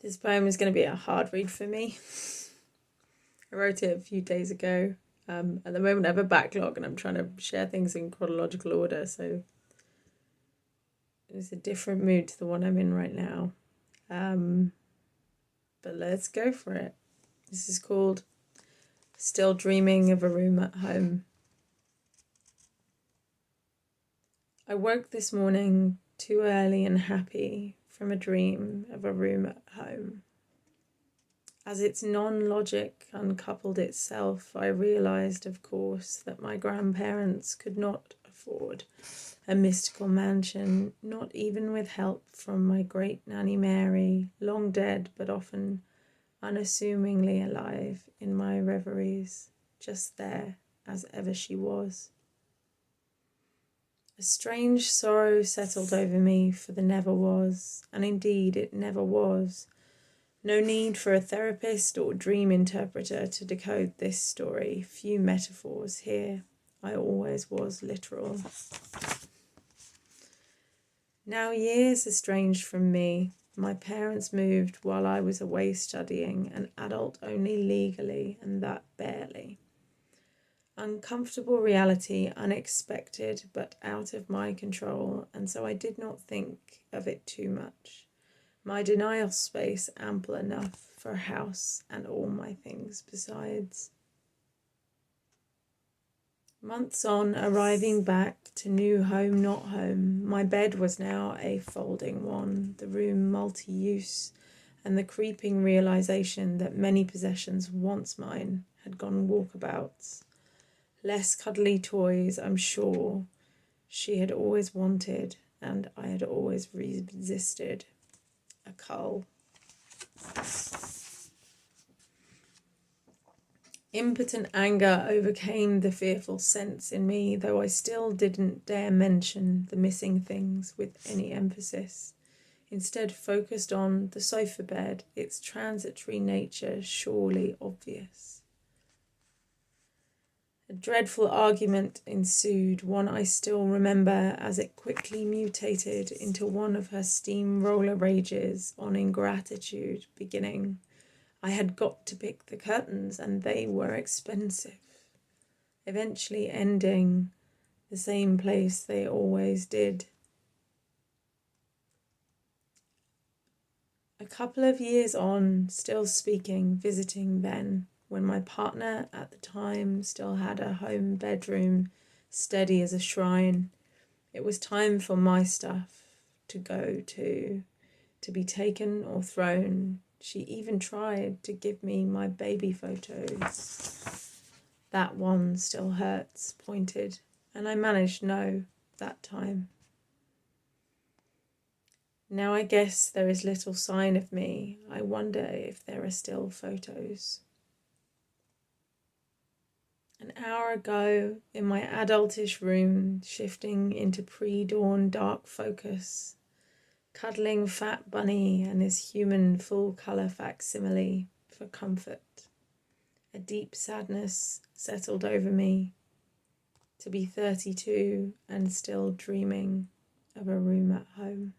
This poem is going to be a hard read for me. I wrote it a few days ago. At the moment I have a backlog and I'm trying to share things in chronological order, so it's a different mood to the one I'm in right now. But let's go for it. This is called Still Dreaming of a Room at Home. I woke this morning too early and happy from a dream of a room at home. As its non-logic uncoupled itself, I realised, of course, that my grandparents could not afford a mystical mansion, not even with help from my great Nanny Mary, long dead but often unassumingly alive in my reveries, just there as ever she was. A strange sorrow settled over me, for the never was, and indeed it never was. No need for a therapist or dream interpreter to decode this story. Few metaphors here. I always was literal. Now years estranged from me, my parents moved while I was away studying, an adult only legally, and that barely. Uncomfortable reality, unexpected but out of my control, and so I did not think of it too much. My denial space ample enough for a house and all my things besides. Months on, arriving back to new home not home, my bed was now a folding one, the room multi-use, and the creeping realisation that many possessions once mine had gone walkabouts. Less cuddly toys, I'm sure, she had always wanted, and I had always resisted. A cull. Impotent anger overcame the fearful sense in me, though I still didn't dare mention the missing things with any emphasis. Instead focused on the sofa bed, its transitory nature surely obvious. A dreadful argument ensued, one I still remember as it quickly mutated into one of her steamroller rages on ingratitude, beginning, I had got to pick the curtains and they were expensive, eventually ending the same place they always did. A couple of years on, still speaking, visiting then, when my partner at the time still had a home bedroom steady as a shrine, it was time for my stuff to go to be taken or thrown. She even tried to give me my baby photos. That one still hurts, pointed, and I managed no that time. Now I guess there is little sign of me. I wonder if there are still photos. An hour ago, in my adultish room, shifting into pre-dawn dark focus, cuddling Fat Bunny and his human full-colour facsimile for comfort. A deep sadness settled over me, to be 32 and still dreaming of a room at home.